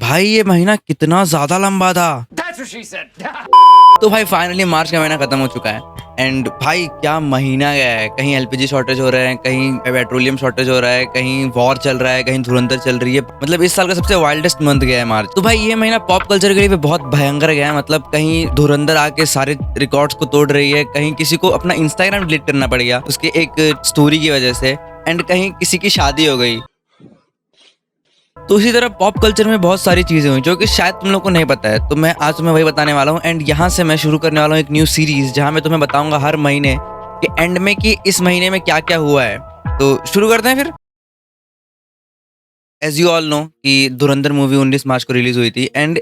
भाई ये महीना कितना ज्यादा लंबा था। तो भाई फाइनली मार्च का महीना खत्म हो चुका है एंड भाई क्या महीना गया है। कहीं एलपीजी शॉर्टेज हो रहा है, कहीं पेट्रोलियम शॉर्टेज हो रहा है, कहीं वॉर चल रहा है, कहीं धुरंधर चल रही है। मतलब इस साल का सबसे वाइल्डेस्ट मंथ गया है मार्च। तो भाई ये महीना पॉप कल्चर के लिए बहुत भयंकर गया है। मतलब कहीं धुरंधर आके सारे रिकॉर्ड्स को तोड़ रही है, कहीं किसी को अपना इंस्टाग्राम डिलीट करना पड़ गया उसके एक स्टोरी की वजह से, एंड कहीं किसी की शादी हो गई। तो इसी तरह पॉप कल्चर में बहुत सारी चीजें हुई जो कि शायद तुम लोग को नहीं पता है। तो मैं आज तुम्हें वही बताने वाला हूँ एंड यहाँ से मैं शुरू करने वाला हूँ एक न्यू सीरीज जहाँ मैं तुम्हें बताऊंगा हर महीने के एंड में कि इस महीने में क्या क्या हुआ है। तो शुरू करते हैं फिर। एज यू ऑल नो कि धुरंधर मूवी 19 मार्च को रिलीज हुई थी एंड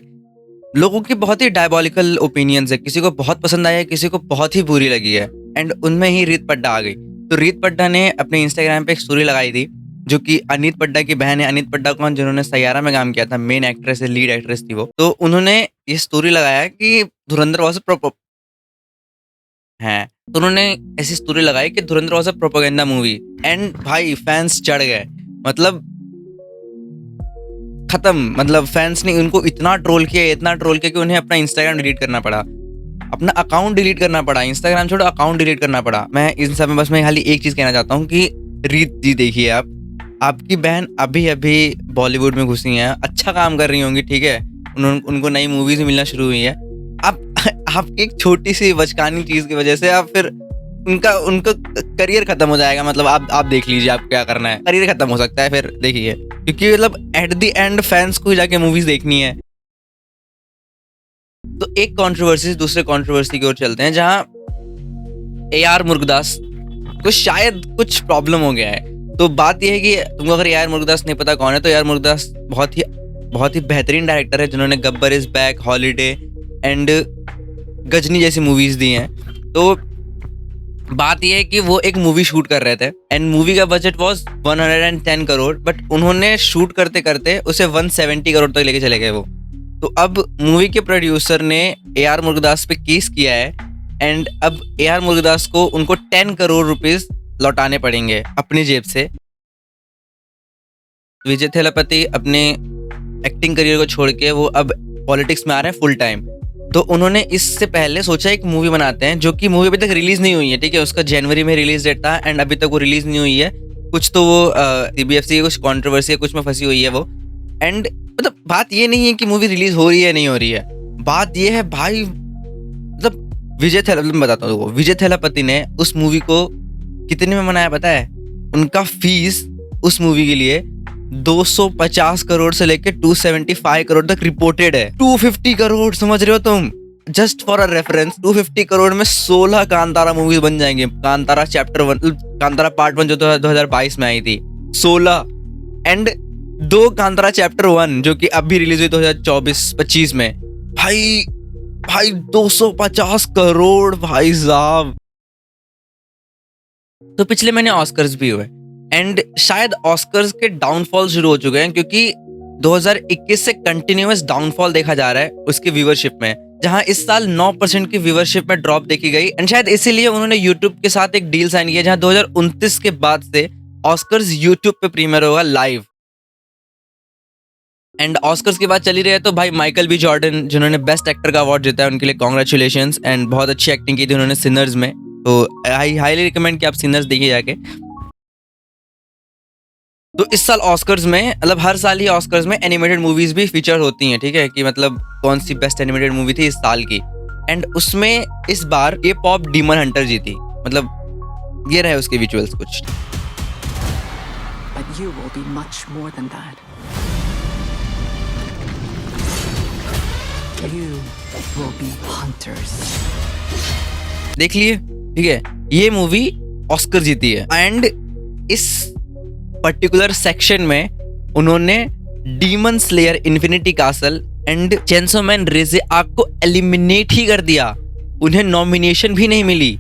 लोगों की बहुत ही डायबॉलिकल ओपिनियंस है। किसी को बहुत पसंद आया है, किसी को बहुत ही बुरी लगी है एंड उनमें ही रीत पड्डा आ गई। तो रीत पड्डा ने अपने इंस्टाग्राम पे एक स्टोरी लगाई थी जो कि अनीत पड्डा की बहन है। अनीत पड्डा कौन, जिन्होंने सैयारा में काम किया था, मेन एक्ट्रेस है, लीड एक्ट्रेस थी वो। तो उन्होंने ये स्टोरी लगाया कि धुरंधर वाज है। तो उन्होंने ऐसी स्टोरी लगाई कि धुरंधर was a propaganda movie and भाई फैंस चढ़ गए। मतलब खत्म। मतलब फैंस ने उनको इतना ट्रोल किया कि उन्हें अपना इंस्टाग्राम डिलीट करना पड़ा, अपना अकाउंट डिलीट करना पड़ा। इंस्टाग्राम छोड़ो, अकाउंट डिलीट करना पड़ा। मैं इन सब में बस मैं खाली एक चीज कहना चाहता हूँ कि रीत जी देखिए, आपकी बहन अभी अभी बॉलीवुड में घुसी हैं, अच्छा काम कर रही होंगी, ठीक है, उनको नई मूवीज मिलना शुरू हुई है। आपकी एक छोटी सी बचकानी चीज की वजह से आप फिर उनका करियर खत्म हो जाएगा। मतलब आप देख लीजिए आप क्या करना है, करियर खत्म हो सकता है फिर देखिए, क्योंकि मतलब एट द एंड फैंस को जाके मूवीज देखनी है। तो एक कंट्रोवर्सी से दूसरे कंट्रोवर्सी की ओर चलते हैं जहां AR मुर्गदास को शायद कुछ प्रॉब्लम हो गया है। तो बात यह है कि तुमको अगर AR मुर्गदास नहीं पता कौन है, तो AR मुर्गदास बहुत ही बेहतरीन डायरेक्टर है जिन्होंने Gabbar is back, Holiday and Ghajini जैसी मूवीज दी हैं। तो बात यह है कि वो एक मूवी शूट कर रहे थे एंड मूवी का बजट वाज 110 करोड़, बट उन्होंने शूट करते करते उसे 170 करोड़ तक लेके चले गए वो। तो अब मूवी के प्रोड्यूसर ने AR मुर्गदास पे केस किया है एंड अब AR मुर्गदास को उनको 10 करोड़ रुपीस लौटाने पड़ेंगे अपनी जेब से। विजय थेलापति अपने एक्टिंग करियर को छोड़ के वो अब पॉलिटिक्स में आ रहे हैं फुल टाइम। तो उन्होंने इससे पहले सोचा एक मूवी बनाते हैं, जो कि मूवी अभी तक रिलीज नहीं हुई है, ठीक है। उसका जनवरी में रिलीज डेट था एंड अभी तक वो रिलीज नहीं हुई है। कुछ तो वो CBFC की कुछ कंट्रोवर्सी है, कुछ में फंसी हुई है वो। एंड मतलब बात ये नहीं है कि मूवी रिलीज हो रही है नहीं हो रही है, बात ये है भाई, मतलब मैं बताता हूँ, विजय थेलापति ने उस मूवी को कितने में बनाया पता है? उनका फीस उस मूवी के लिए 250 करोड़ से लेकर 275 करोड़ तक रिपोर्टेड है। 250 करोड़, समझ रहे हो तुम? Just for a reference, 250 crore में 16 कांतारा मूवीज बन जाएंगे। कांतारा चैप्टर 1, कांतारा पार्ट 1 जो 2022 में आई थी, 16 एंड 2 कांतारा चैप्टर 1 जो कि अब भी रिलीज हुई 2024-25 में। भाई 250 करोड़ भाई साहब। तो पिछले महीने ऑस्कर्स भी हुए एंड शायद ऑस्कर्स के डाउनफॉल शुरू हो चुके हैं, क्योंकि 2021 से कंटिन्यूअस डाउनफॉल देखा जा रहा है उसके व्यूवरशिप में, जहां इस साल 9% की व्यूवरशिप में ड्रॉप देखी गई। एंड शायद इसीलिए उन्होंने यूट्यूब के साथ एक डील साइन किया, जहां 2029 के बाद से ऑस्कर्स यूट्यूब पे प्रीमियर होगा लाइव। एंड ऑस्कर्स की बात चली रही है तो भाई माइकल बी जॉर्डन, जिन्होंने बेस्ट एक्टर का अवार्ड जीता है, उनके लिए कॉन्ग्रेचुलेशंस एंड बहुत अच्छी एक्टिंग की थी उन्होंने सिनर्स में। तो आई हाईली रिकमेंड कि आप सिनर्स देखिए जाके। तो इस साल ऑस्कर्स में, मतलब हर साल ही ऑस्कर्स में एनिमेटेड मूवीज भी फीचर होती हैं, ठीक है, कि मतलब कौन सी बेस्ट एनिमेटेड मूवी थी इस साल की। एंड उसमें इस बार ये पॉप डीमन हंटर जीती। मतलब ये रहे उसके विजुअल्स कुछ। But you will be much more than that. You will be hunters. देख लिए, ठीक है, ये मूवी ऑस्कर जीती है एंड इस पर्टिकुलर सेक्शन में उन्होंने Demon Slayer, Infinity Castle and Chainsaw Man Reze arc को एलिमिनेट ही कर दिया। उन्हें नॉमिनेशन भी नहीं मिली,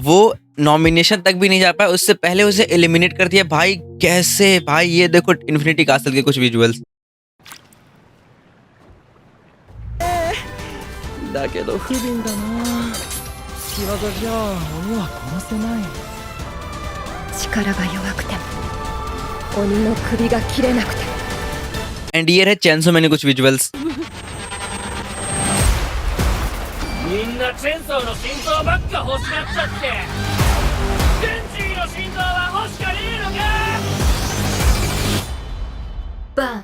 वो नॉमिनेशन तक भी नहीं जा पाए, उससे पहले उसे एलिमिनेट कर दिया। भाई कैसे? भाई ये देखो इन्फिनिटी कासल के कुछ विजुअल्स। だけど不憫だな。仕業じゃ鬼は殺せない。力が弱くても鬼の首が切れなくても एंड ये है चैनसो मैन के कुछ विजुअल्स। みんなチェンソーの心臓ばっか欲しがっちゃってデンジーの心臓は欲しかねえのか。 Burn.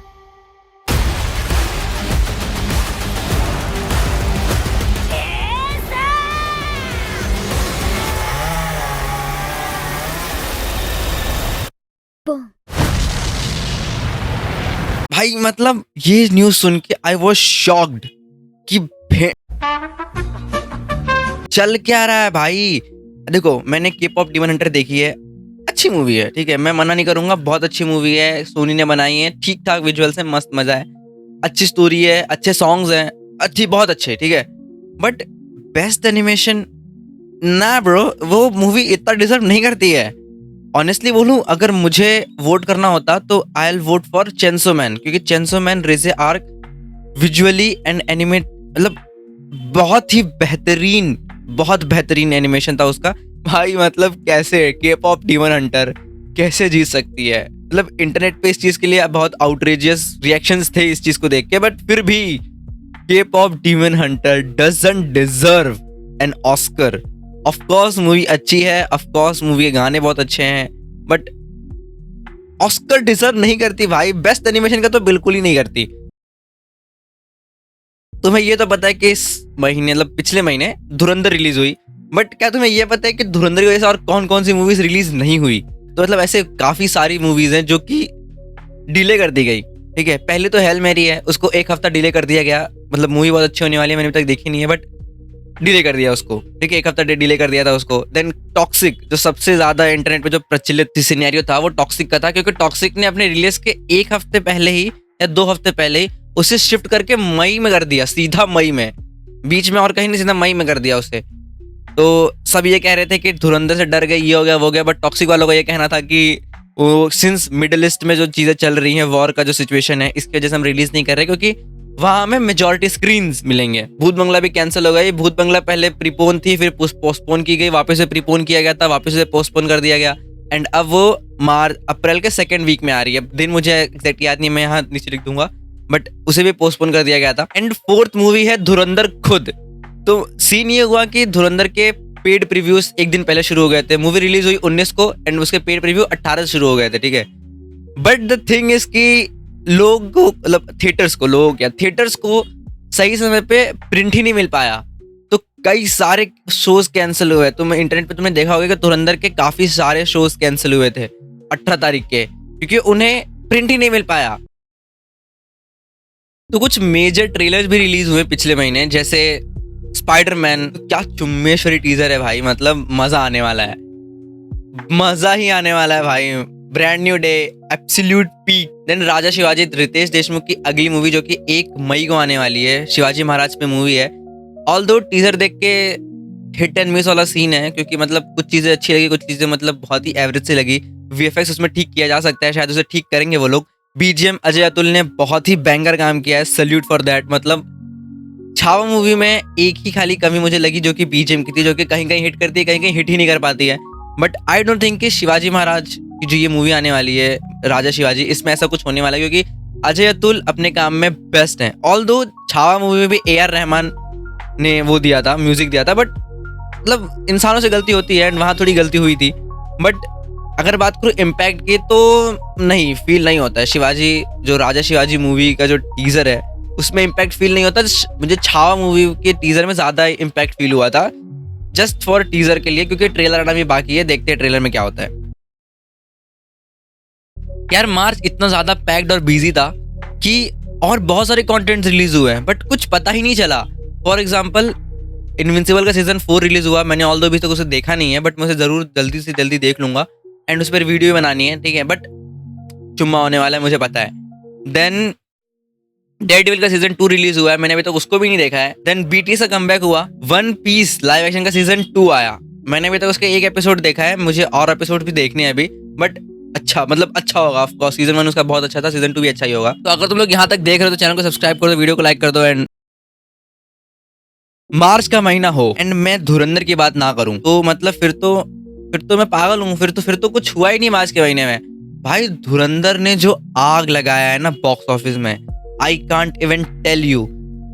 Boom. भाई मतलब ये न्यूज सुन के आई वॉज शॉक्ड कि चल क्या रहा है भाई। देखो मैंने के पॉप डिमन हंटर देखी है, अच्छी मूवी है, ठीक है, मैं मना नहीं करूंगा, बहुत अच्छी मूवी है, सोनी ने बनाई है, ठीक ठाक विजुअल्स है, मस्त मजा है, अच्छी स्टोरी है, अच्छे सॉन्ग्स हैं, अच्छी बहुत अच्छे, ठीक है। बट बेस्ट एनिमेशन ना ब्रो, वो मूवी इतना डिजर्व नहीं करती है। ऑनेस्टली बोलूं, अगर मुझे वोट करना होता तो I will vote for Chainsaw Man, क्योंकि Chainsaw Man Reze arc visually and animate मतलब बहुत बेहतरीन एनिमेशन था उसका भाई। मतलब कैसे के पॉप डिमन हंटर कैसे जीत सकती है, मतलब इंटरनेट पे इस चीज के लिए बहुत आउटरेजियस रिएक्शंस थे इस चीज को देख के, बट फिर भी K pop demon hunter doesn't deserve an Oscar. Of course movie अच्छी है, ऑफ कोर्स मूवी के गाने बहुत अच्छे हैं, बट ऑस्कर डिजर्व नहीं करती भाई। बेस्ट एनिमेशन का तो बिल्कुल ही नहीं करती। तुम्हें ये तो पता है कि इस महीने मतलब पिछले महीने धुरंधर रिलीज हुई, बट क्या तुम्हें ये पता है कि धुरंधर की वजह से और कौन कौन सी मूवीज रिलीज नहीं हुई? तो मतलब ऐसे काफी सारी मूवीज हैं जो कि डिले कर दी गई, ठीक है। पहले तो हेल मैरी है, उसको एक हफ्ता डिले कर दिया गया, मतलब मूवी बहुत अच्छी होने वाली है, मैंने अभी तक देखी नहीं है, बट डिले कर दिया उसको, ठीक है, एक हफ्ता डिले कर दिया था उसको। देन टॉक्सिक, जो सबसे ज्यादा इंटरनेट पे जो प्रचलित सिनेरियो था वो टॉक्सिक का था, क्योंकि टॉक्सिक ने अपने रिलीज के एक हफ्ते पहले ही या 2 हफ्ते पहले ही उसे शिफ्ट करके मई में कर दिया, सीधा मई में, बीच में और कहीं नहीं, सीधा मई में कर दिया उसे। तो सब ये कह रहे थे कि धुरंधर से डर गए, ये हो गया वो हो गया, बट टॉक्सिक वालों का ये कहना था कि वो सिंस मिडिल ईस्ट में जो चीजें चल रही हैं, वॉर का जो सिचुएशन है, इसकी वजह से हम रिलीज नहीं कर रहे, क्योंकि वहां हमें मेजॉरिटी स्क्रीन्स मिलेंगे। भूत बंगला भी कैंसिल हो गई, भूत बंगला पहले प्रीपोन थी, फिर पोस्टपोन की गई, वापस से प्रीपोन किया गया था, वापस से पोस्टपोन कर दिया गया, एंड अब वो अप्रैल के 2nd वीक में आ रही है। दिन मुझे एग्जैक्ट याद नहीं, मैं यहाँ नीचे लिख दूंगा, बट उसे भी पोस्टपोन कर दिया गया था। एंड 4th मूवी है धुरंधर खुद। तो सीन ये हुआ कि धुरंधर के पेड प्रीव्यूज एक दिन पहले शुरू हो गए थे, मूवी रिलीज हुई 19 को एंड उसके पेड प्रीव्यू 18 से शुरू हो गए थे, ठीक है। बट द थिंग इज कि लोग को मतलब थिएटर्स को सही समय पे प्रिंट ही नहीं मिल पाया, तो कई सारे शोज कैंसिल हुए। तुम इंटरनेट पे तुमने देखा होगा कि धुरंधर के काफी सारे शोज कैंसिल हुए थे 18 तारीख के, क्योंकि उन्हें प्रिंट ही नहीं मिल पाया। तो कुछ मेजर ट्रेलर्स भी रिलीज हुए पिछले महीने, जैसे स्पाइडरमैन, क्या चुम्मेश्वरी टीजर है भाई, मतलब मजा आने वाला है, मजा ही आने वाला है भाई। Brand new day, absolute peak. Then Raja Shivaji, Ritesh Deshmukh की अगली मूवी जो कि 1 मई को आने वाली है, शिवाजी महाराज पे मूवी है। ऑल्दो टीजर देख के हिट एंड मिस वाला सीन है, क्योंकि मतलब कुछ चीजें अच्छी लगी, कुछ चीजें मतलब बहुत ही एवरेज से लगी। वीएफएक्स उसमें ठीक किया जा सकता है, शायद उसे ठीक करेंगे वो लोग। बीजीएम अजय अतुल ने बहुत ही बैंगर काम किया है, सल्यूट फॉर दैट। मतलब छावा मूवी में एक ही खाली कमी मुझे लगी, जो कि बीजीएम की थी, जो कि कहीं कहीं हिट करती है, कहीं कहीं हिट ही नहीं कर पाती है। बट आई डोंट थिंक कि शिवाजी महाराज की जो ये मूवी आने वाली है, राजा शिवाजी, इसमें ऐसा कुछ होने वाला है, क्योंकि अजय अतुल अपने काम में बेस्ट हैं। ऑल्दो छावा मूवी में भी AR रहमान ने वो दिया था, म्यूजिक दिया था, बट मतलब इंसानों से गलती होती है एंड वहाँ थोड़ी गलती हुई थी। बट अगर बात करूँ इम्पैक्ट की, तो नहीं, फील नहीं होता है। शिवाजी, जो राजा शिवाजी मूवी का जो टीजर है उसमें इम्पैक्ट फील नहीं होता। मुझे छावा मूवी के टीजर में ज्यादा इम्पैक्ट फील हुआ था, जस्ट फॉर टीजर के लिए, क्योंकि ट्रेलर आना भी बाकी है, देखते हैं ट्रेलर में क्या होता है। यार मार्च इतना ज्यादा पैक्ड और बिजी था कि और बहुत सारे कंटेंट्स रिलीज हुए हैं, बट कुछ पता ही नहीं चला। फॉर एग्जांपल इनविंसिबल का सीजन 4 रिलीज हुआ, मैंने ऑल्दो अभी तक उसे देखा नहीं है, बट मैं उसे जरूर जल्दी से जल्दी देख लूंगा एंड उस पर वीडियो बनानी है, ठीक है, बट चुम्मा होने वाला है, मुझे पता है। देन डेयरडेविल का सीजन 2 रिलीज हुआ है, मैंने अभी तक उसको भी नहीं देखा है। देन BTS का कमबैक हुआ, वन पीस लाइव एक्शन का सीजन 2 आया, मैंने अभी तक उसके 1 एपिसोड देखा है, मुझे और एपिसोड भी देखने हैं अभी, बट अच्छा, मतलब अच्छा होगा। ऑफ कोर्स सीजन 1 उसका बहुत अच्छा था, सीजन 2 भी अच्छा ही होगा। तो अगर तुम लोग यहाँ तक देख रहे हो तो चैनल को सब्सक्राइब कर दो, वीडियो को लाइक कर दो। एंड मार्च का महीना हो एंड मैं धुरंधर की बात ना करूं तो मतलब फिर तो मैं पागल हूँ। फिर तो कुछ हुआ ही नहीं मार्च के महीने में। भाई धुरंधर ने जो आग लगाया है ना बॉक्स ऑफिस में, I can't even tell you.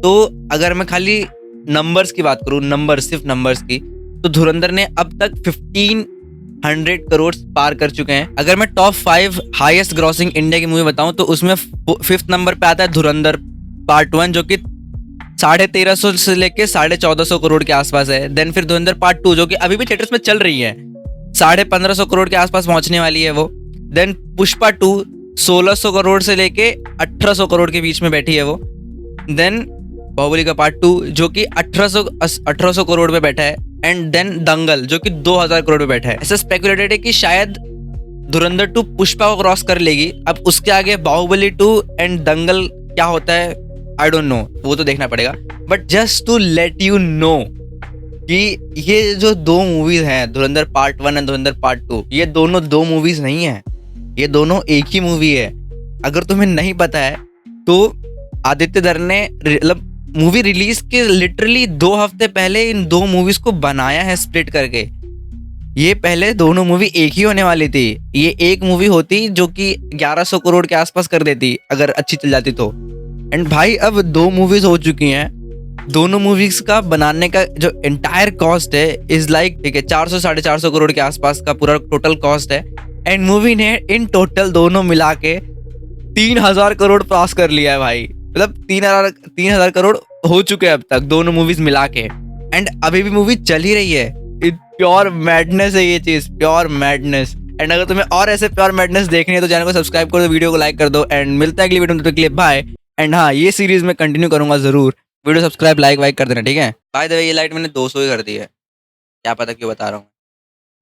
तो अगर मैं खाली नंबर्स की बात करूँ, नंबर सिर्फ नंबर्स की, तो धुरंधर ने अब तक 1500 करोड़ पार कर चुके हैं। अगर मैं टॉप 5 हाईएस्ट ग्रॉसिंग इंडिया की मूवी बताऊं तो उसमें 5th नंबर पे आता है धुरंधर पार्ट 1 जो कि 1350 से लेके 1450 करोड़ के आसपास है। देन फिर धुरंधर पार्ट 2 जो कि अभी भी थिएटर्स में चल रही है, 1550 करोड़ के आसपास पहुंचने वाली है वो। देन पुष्पा 2 1600 करोड़ से लेके 1800 करोड़ के बीच में बैठी है वो। देन बाहुबली का पार्ट 2 जो कि 1800 करोड़ पे बैठा है। एंड देन दंगल जो कि 2000 करोड़ पे बैठा है। ऐसा स्पेकुलेटेड है कि शायद धुरंधर 2 पुष्पा को क्रॉस कर लेगी। अब उसके आगे बाहुबली 2 एंड दंगल क्या होता है आई डोंट नो, वो तो देखना पड़ेगा। But just to let you know कि ये जो 2 मूवीज हैं, धुरंधर पार्ट 1 एंड धुरंधर पार्ट 2, ये दोनों 2 मूवीज नहीं है, ये दोनों एक ही मूवी है। अगर तुम्हें नहीं पता है तो आदित्य धर ने मतलब मूवी रिलीज के लिटरली 2 हफ्ते पहले इन 2 मूवीज को बनाया है स्प्लिट करके। ये पहले दोनों मूवी एक ही होने वाली थी। ये एक मूवी होती जो कि 1100 करोड़ के आसपास कर देती अगर अच्छी चल जाती तो। एंड भाई अब 2 मूवीज हो चुकी हैं। दोनों मूवीज का बनाने का जो एंटायर कॉस्ट है इज लाइक, ठीक है, 400-450 करोड़ के आसपास का पूरा टोटल कॉस्ट है। एंड मूवी ने इन टोटल दोनों मिला के 3000 करोड़ पास कर लिया है भाई। मतलब 3000 करोड़ हो चुके हैं अब तक दोनों मूवीज मिला के। एंड अभी भी मूवी चल ही रही है। प्योर मैडनेस है ये चीज, प्योर मैडनेस। एंड अगर तुम्हें और ऐसे प्योर मैडनेस देखनी है तो चैनल को सब्सक्राइब कर दो, वीडियो को लाइक कर दो। एंड मिलता है अगली वीडियो में, तब तक के लिए बाय। एंड हाँ, ये सीरीज में कंटिन्यू करूंगा जरूर। वीडियो सब्सक्राइब लाइक वाइक कर देना, ठीक है। बाय द वे ये लाइट मैंने 200 ही कर दी है, क्या पता क्यों बता रहा हूँ।